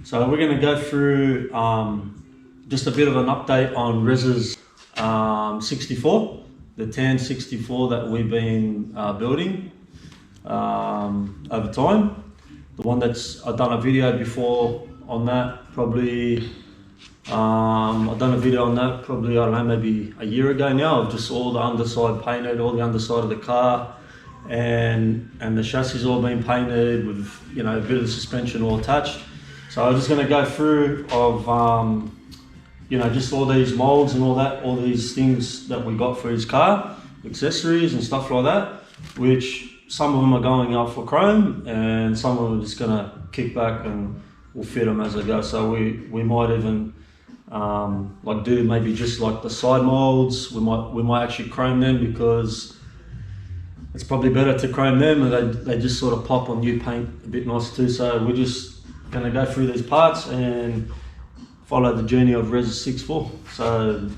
So we're going to go through just a bit of an update on Rez's 64, the tan 64 that we've been building over time. The one that's, I've done a video before on that, probably, I've done a video on that probably, I don't know, maybe a year ago now, of just all the underside painted, all the underside of the car, and the chassis all been painted with, you know, a bit of the suspension all attached. So I'm just going to go through of, you know, just all these molds and all that, all these things that we got for his car, accessories and stuff like that, which some of them are going up for chrome and some of them are just going to kick back and we'll fit them as they go. So we might even like do maybe just like the side molds. We might actually chrome them, because it's probably better to chrome them, and they just sort of pop on new paint a bit nicer too. So we're just going to go through these parts and follow the journey of Rez 64. So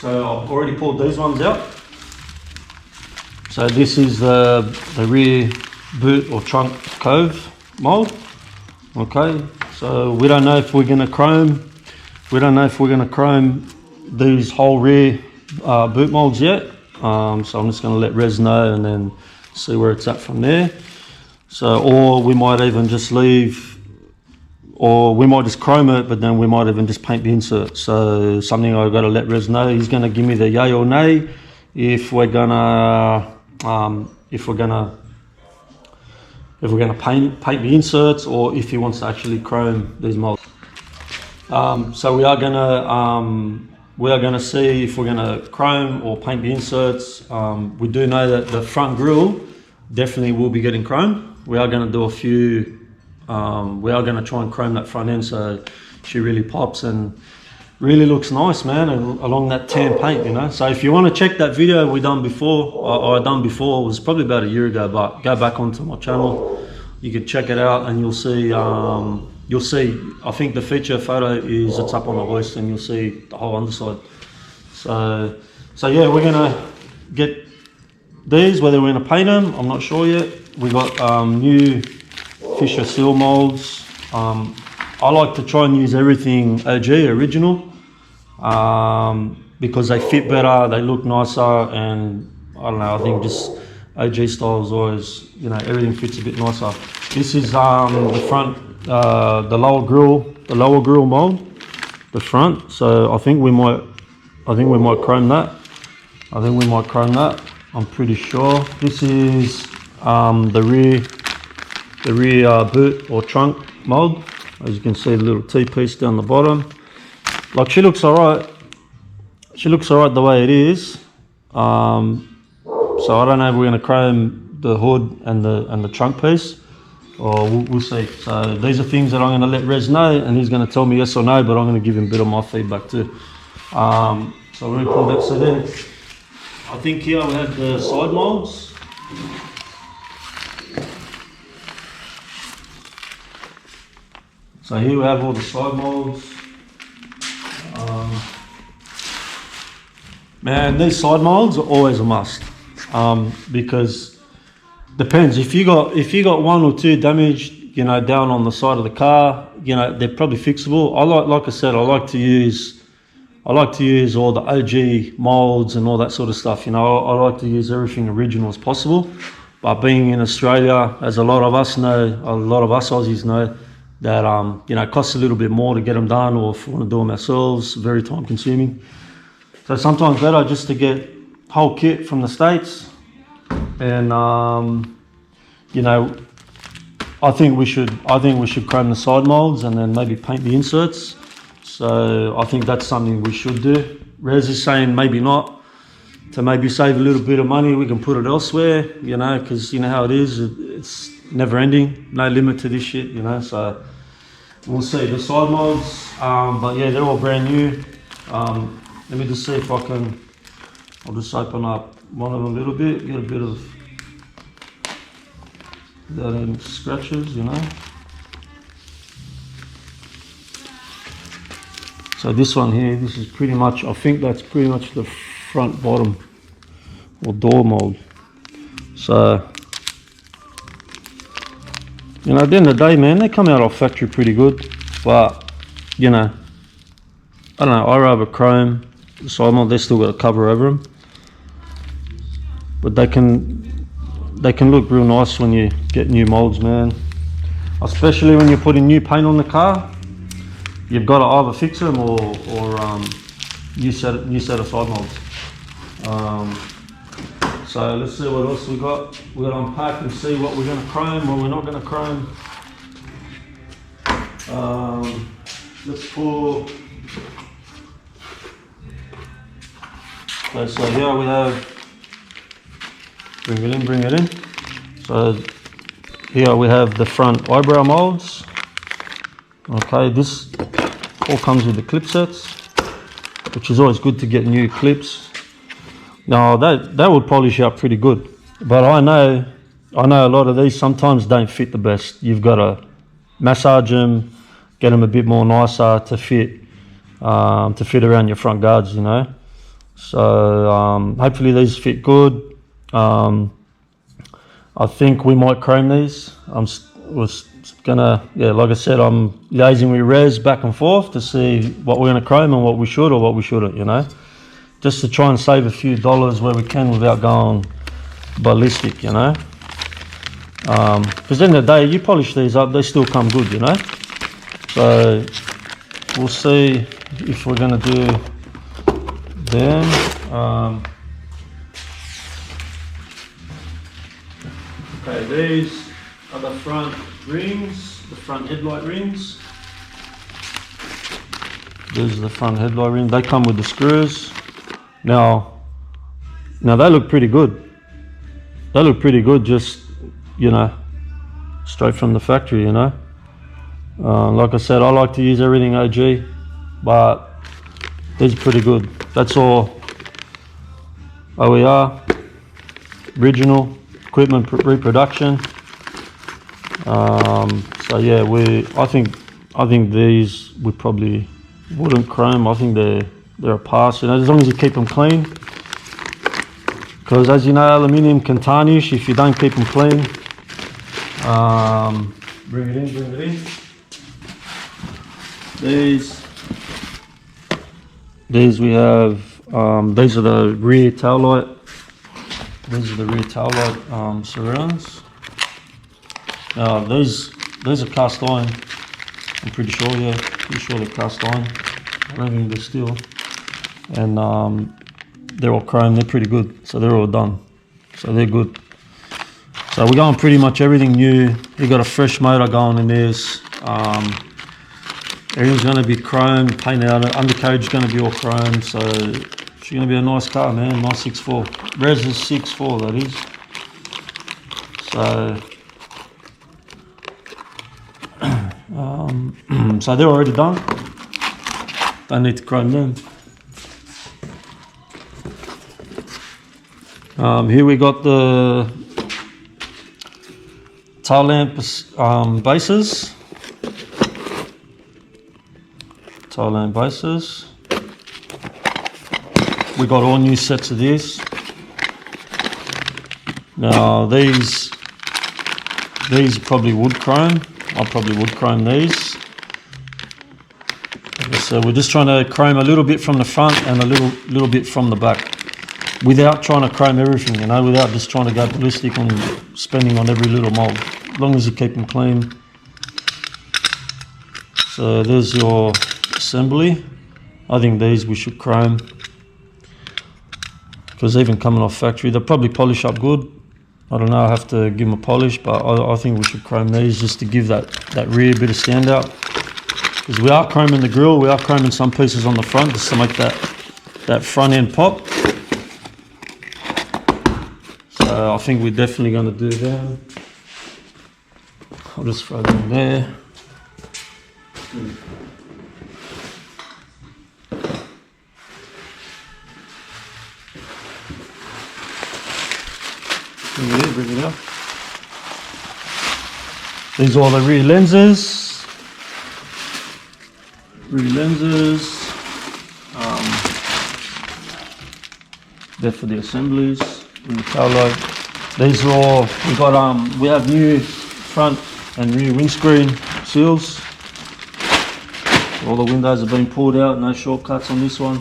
I've already pulled these ones out. So this is the rear boot or trunk cove mold. Okay, so we don't know if we're going to chrome. We don't know if we're going to chrome these whole rear boot molds yet. So I'm just going to let Rez know and then see where it's at from there. So, or we might even just leave, or we might just chrome it, but then we might even just paint the insert. So something I've got to let Rez know. He's going to give me the yay or nay if we're gonna paint the inserts, or if he wants to actually chrome these molds. So we are gonna see if we're gonna chrome or paint the inserts. We do know that the front grille definitely will be getting chrome. We are gonna do a few. We are gonna try and chrome that front end so she really pops and really looks nice, man, and along that tan paint, you know. So if you want to check that video we done before, or I done before, it was probably about a year ago, but go back onto my channel, you can check it out and you'll see, I think the feature photo is, it's up on the hoist, and you'll see the whole underside. So yeah, we're gonna get these, whether we're gonna paint them, I'm not sure yet. We got new Fisher seal molds. I like to try and use everything OG, original, because they fit better, they look nicer, and I don't know, I think just OG style is always, you know, everything fits a bit nicer. This is the front, the lower grill mold, the front. So I think we might chrome that. I'm pretty sure. This is the rear boot or trunk mold. As you can see, the little T-piece down the bottom. Like, she looks alright. She looks alright the way it is. So I don't know if we're going to chrome the hood and the trunk piece, or we'll see. So these are things that I'm going to let Rez know, and he's going to tell me yes or no, but I'm going to give him a bit of my feedback too. So we're going to pull that. So then I think here we have the side molds. So here we have all the side molds. Man, these side molds are always a must, because depends, if you got one or two damaged, you know, down on the side of the car, you know, they're probably fixable. Like I said, I like to use all the OG molds and all that sort of stuff. You know, I like to use everything original as possible. But being in Australia, as a lot of us Aussies know, that you know, it costs a little bit more to get them done, or if we want to do them ourselves, very time consuming. So sometimes better just to get whole kit from the States. And you know, I think we should chrome the side molds and then maybe paint the inserts. So I think that's something we should do. Rez is saying maybe not, to maybe save a little bit of money, we can put it elsewhere, you know, because you know how it is, it's never ending, no limit to this shit, you know. So we'll see the side molds, but yeah, they're all brand new. Let me just see if I can, I'll just open up one of them a little bit, get a bit of without any scratches, you know. So this one here, this is pretty much, I think that's pretty much the front bottom or door mold. So, you know, at the end of the day, man, they come out of factory pretty good. but you know, I don't know, I rather chrome the side mold. They still got a cover over them, but they can look real nice when you get new molds, man. Especially when you're putting new paint on the car, you've got to either fix them or new set of side molds. So let's see what else we got. We're going to unpack and see what we're going to chrome, what we're not going to chrome. Let's pull. Okay, so here we have. Bring it in. So here we have the front eyebrow molds. Okay, this all comes with the clip sets, which is always good to get new clips. Now that would polish out pretty good, but I know a lot of these sometimes don't fit the best. You've got to massage them, get them a bit more nicer to fit around your front guards, you know. So hopefully these fit good. I think we might chrome these. Was gonna, yeah, like I said, I'm liaising with Res back and forth to see what we're gonna chrome and what we should or what we shouldn't, you know, just to try and save a few dollars where we can without going ballistic, you know. Because at the end of the day, you polish these up, they still come good, you know. So we'll see if we're gonna do them. Okay, these are the front rings, the front headlight rings. These are the front headlight rings. They come with the screws. Now they look pretty good. They look pretty good, just, you know, straight from the factory, you know. Like I said, I like to use everything OG, but these are pretty good. That's all OER, original equipment reproduction. So yeah, I think these we probably wouldn't chrome. I think they're a pass, you know, as long as you keep them clean. Because as you know, aluminium can tarnish if you don't keep them clean. Bring it in. These we have. These are the rear tail light. These are the rear tail light surrounds. Now these are cast iron. I'm pretty sure, yeah, they're cast iron. I don't think they're steel. And they're all chrome. They're pretty good. So they're all done. So they're good. So we're going pretty much everything new. You got a fresh motor going in this. Everything's going to be chrome, painted out. Undercarriage is going to be all chrome. So it's going to be a nice car, man. Nice 6.4. Res is 6.4, that is. So, so they're already done. Don't need to chrome them. Here we got the tail lamp bases. Tail lamp bases. We got all new sets of these. Now these probably would chrome. I probably would chrome these. So we're just trying to chrome a little bit from the front and a little bit from the back, without trying to chrome everything, you know, without just trying to go ballistic on spending on every little mold. As long as you keep them clean. So there's your assembly. I think these we should chrome, because even coming off factory, they'll probably polish up good. I don't know, I have to give them a polish, but I think we should chrome these just to give that rear bit of standout. Because we are chroming the grille, we are chroming some pieces on the front just to make that front end pop. So I think we're definitely going to do that. I'll just throw them there. Bring it up. These are all the rear lenses. There for the assemblies. The tail light. These are all we have new front and rear windscreen seals. All the windows have been pulled out, no shortcuts on this one.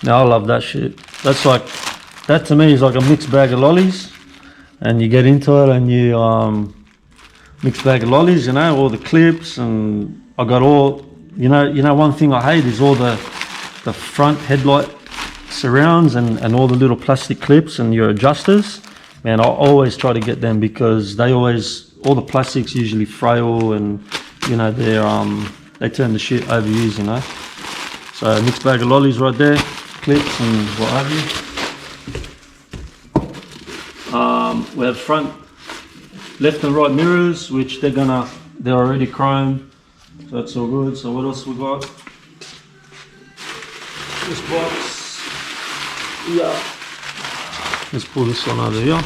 Now I love that shit. That's like, that to me is like a mixed bag of lollies, and you get into it and you mixed bag of lollies, you know, all the clips, and I got all, you know one thing I hate is all the front headlight surrounds and all the little plastic clips and your adjusters. Man, I always try to get them because they always, all the plastics usually frail, and you know they turn the shit overused, you know. So mixed bag of lollies right there, clips and what have you. We have front left and right mirrors, which they're already chrome, so that's all good. So what else we got? This box, yeah. Let's pull this one over here.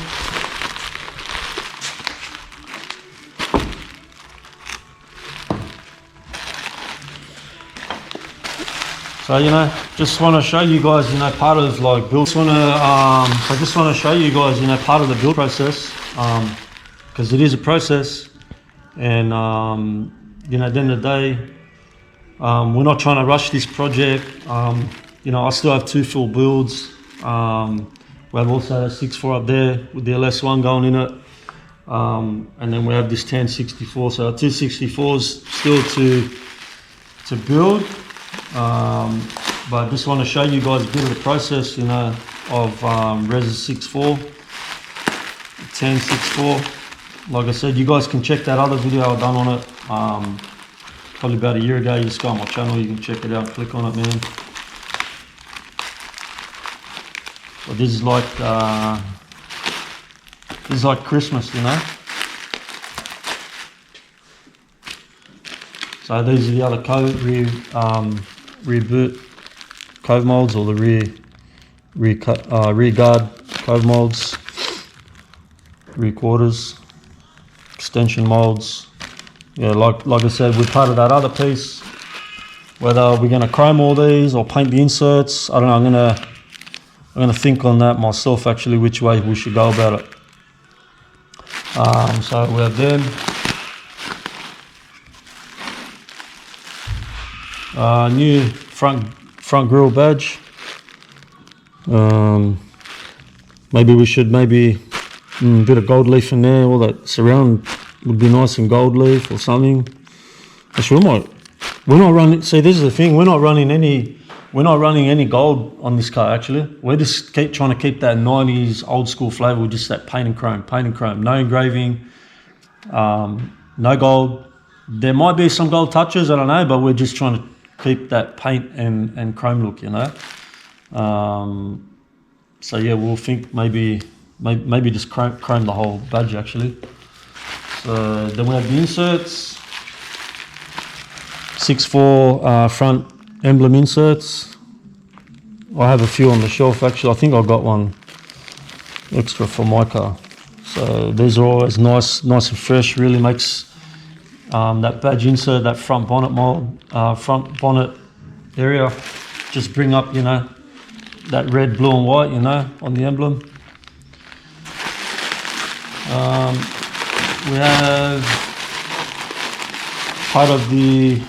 So, you know, just want to show you guys, you know, part of like build. I just want to show you guys, you know, part of the build process, because it is a process, and you know, at the end of the day, we're not trying to rush this project. You know, I still have 2 full builds. We have also a 6.4 up there with the LS1 going in it, and then we have this 1064. So 264s still to build. But I just want to show you guys a bit of the process, you know, of Res's 6.4, 1064. Like I said, you guys can check that other video I've done on it, probably about a year ago. You just go on my channel, you can check it out, click on it, man. But this is like Christmas, you know. So these are the other rear boot cove molds, or the rear guard cove molds, rear quarters, extension molds. Yeah, like I said, we're part of that other piece. Whether we're gonna chrome all these or paint the inserts, I don't know. I'm gonna think on that myself, actually, which way we should go about it. So we have them. New front grille badge. Maybe we should a bit of gold leaf in there. All that surround would be nice in gold leaf or something. Actually, we're not running. See, this is the thing. We're not running any gold on this car. Actually, we're just trying to keep that 90s old school flavor with just that paint and chrome. No engraving, no gold. There might be some gold touches, I don't know, but we're just trying to keep that paint and chrome look, you know. So yeah, we'll think maybe just chrome the whole badge, actually. So then we have the inserts, 6.4 front emblem inserts. I have a few on the shelf, actually. I think I got one extra for my car. So these are always nice and fresh. Really makes that badge insert, that front bonnet mold, front bonnet area, just bring up, you know, that red, blue and white, you know, on the emblem. We have part of the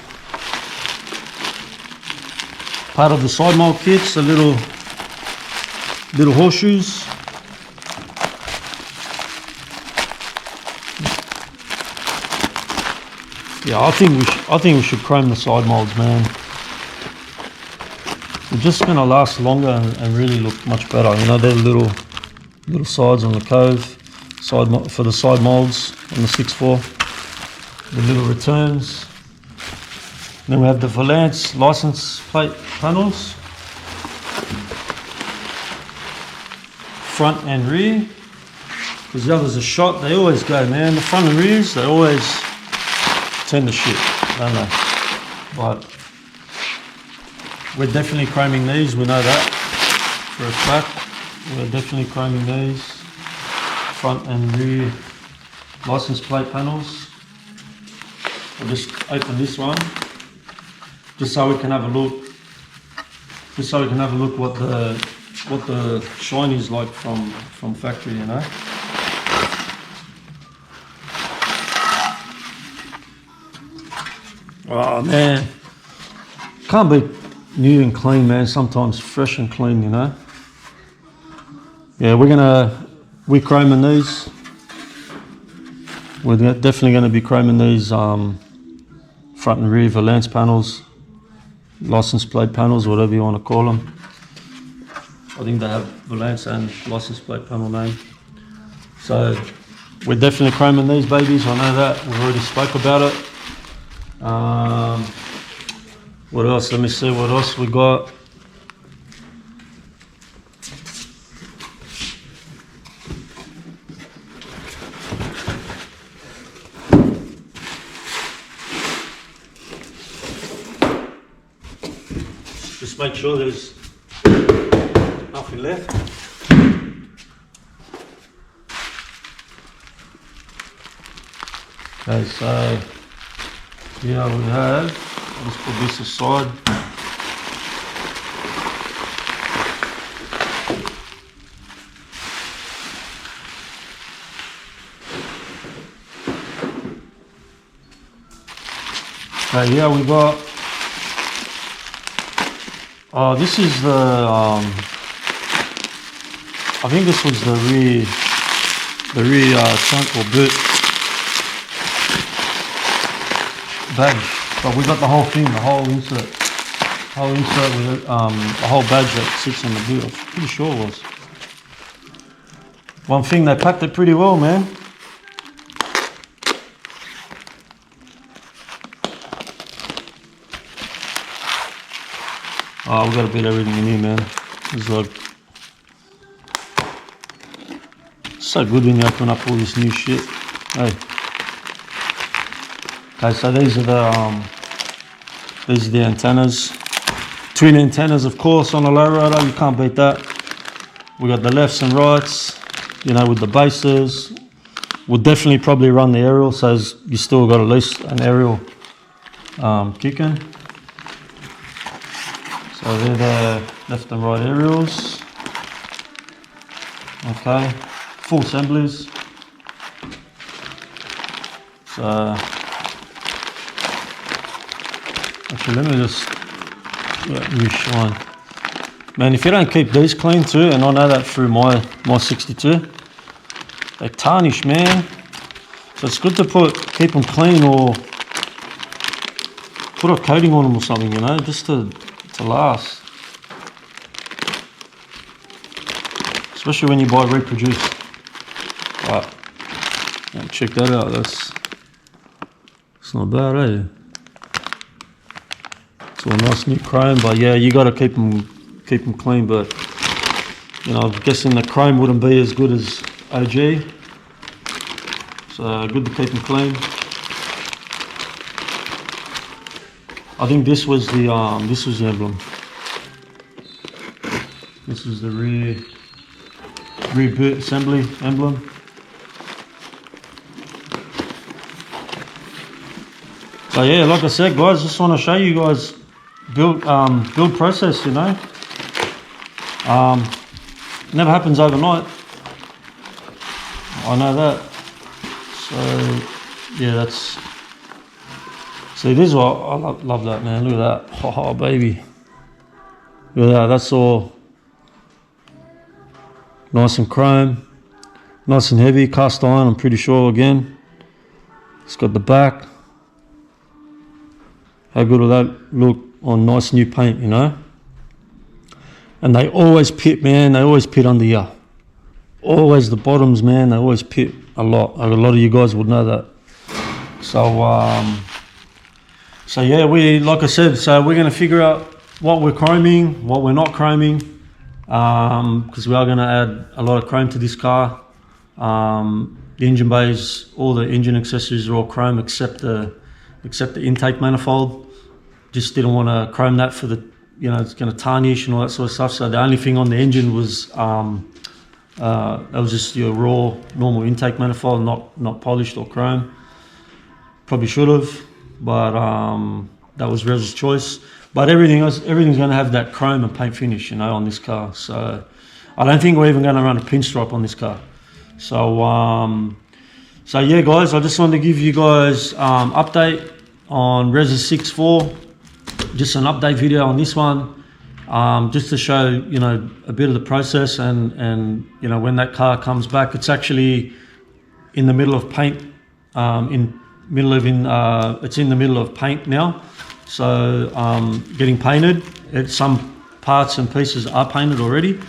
side mold kits, the little horseshoes. Yeah, I think we should chrome the side molds, man. They're just gonna last longer and really look much better. You know, they're little sides on the cove, for the side molds on the 6.4. The little returns. Then we have the Valance license plate panels, front and rear. Because the others are shot, they always go, man. The front and rears, they always turn the shit, don't they? But we're definitely chroming these, we know that for a fact. We're definitely chroming these, front and rear license plate panels. I'll just open this one, just so we can have a look. Just so we can have a look what what the shine is like from factory, you know. Oh man, can't be new and clean, man. Sometimes fresh and clean, you know. Yeah, we're chroming these. We're definitely going to be chroming these front and rear valance panels, license plate panels, whatever you want to call them. I think they have valance and license plate panel name. So we're definitely chroming these babies. I know that. We've already spoke about it. What else? Let me see what else we got. Just make sure there's nothing left. Okay, so here we have, let's put this aside. Okay, here we got, this is the, I think this was the rear trunk or boot badge, but we got the whole thing, the whole insert with the whole badge that sits on the boot. I'm pretty sure it was. One thing, they packed it pretty well, man. Oh, we gotta beat everything in here, man. It's like so good when you open up all this new shit. Hey. Okay, so these are the antennas. Twin antennas, of course, on a lowrider. You can't beat that. We got the lefts and rights, you know, with the bases. We'll definitely probably run the aerial, so you still got at least an aerial kicking. So they're the left and right aerials. Okay, full assemblies. So actually, let me just reshine. Man, if you don't keep these clean too, and I know that through my 62, they tarnish, man. So it's good to keep them clean or put a coating on them or something, you know, just to last. Especially when you buy reproduced. Right, yeah, check that out. It's not bad, eh? It's all nice new chrome, but yeah, you got to keep them clean. But you know, I'm guessing the chrome wouldn't be as good as OG, so good to keep them clean. I think this was the emblem. This is the rear boot assembly emblem. So yeah, like I said, guys, just want to show you guys build process. You know, never happens overnight. I know that. So yeah, that's. See, this is what I love that, man. Look at that. Oh, baby. Look at that. That's all nice and chrome. Nice and heavy. Cast iron, I'm pretty sure, again. It's got the back. How good will that look on nice new paint, you know? And they always pit, man. They always pit under here. Always the bottoms, man. They always pit a lot. A lot of you guys would know that. So yeah, like I said, so we're going to figure out what we're chroming, what we're not chroming, because we are going to add a lot of chrome to this car. The engine bays, all the engine accessories are all chrome except the intake manifold. Just didn't want to chrome that for the, you know, it's going to tarnish and all that sort of stuff. So the only thing on the engine was that was just your raw normal intake manifold, not polished or chrome. Probably should have. But that was Rez's choice. But everything's going to have that chrome and paint finish, you know, on this car. So I don't think we're even going to run a pinstripe on this car. So yeah, guys, I just wanted to give you guys update on Reza 6.4. Just an update video on this one, just to show, you know, a bit of the process and you know, when that car comes back, it's actually in the middle of paint. It's in the middle of paint now. So getting painted. Some parts and pieces are painted already.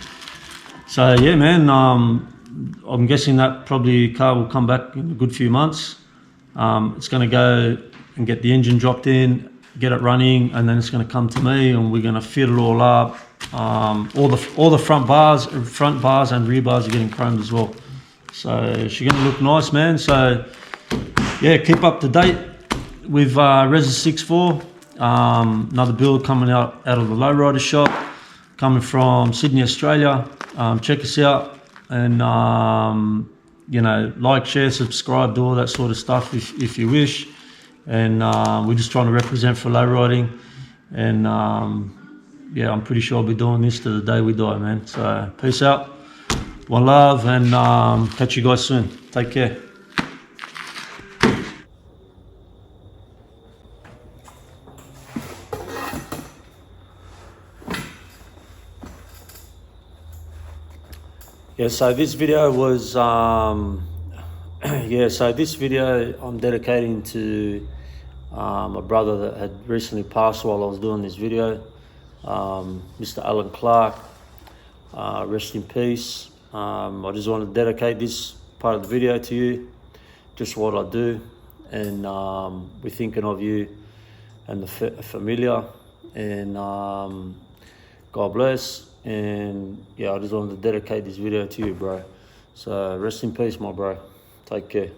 So yeah, man, I'm guessing that probably car will come back in a good few months. It's going to go and get the engine dropped in, get it running, and then it's going to come to me, and we're going to fit it all up. All the front bars and rear bars are getting chromed as well. So she's going to look nice, man. So yeah, keep up to date with Reza 6.4. Another build coming out of the Lowrider shop, coming from Sydney, Australia. Check us out, and you know, like, share, subscribe, do all that sort of stuff if you wish. And we're just trying to represent for lowriding. And yeah, I'm pretty sure I'll be doing this to the day we die, man. So peace out, one love, and catch you guys soon. Take care. Yeah, so this video was, this video I'm dedicating to a brother that had recently passed while I was doing this video, Mr. Alan Clark. Rest in peace. I just want to dedicate this part of the video to you, just what I do, and we're thinking of you and the familia, and God bless. And yeah, I just wanted to dedicate this video to you, bro. So rest in peace, my bro. Take care.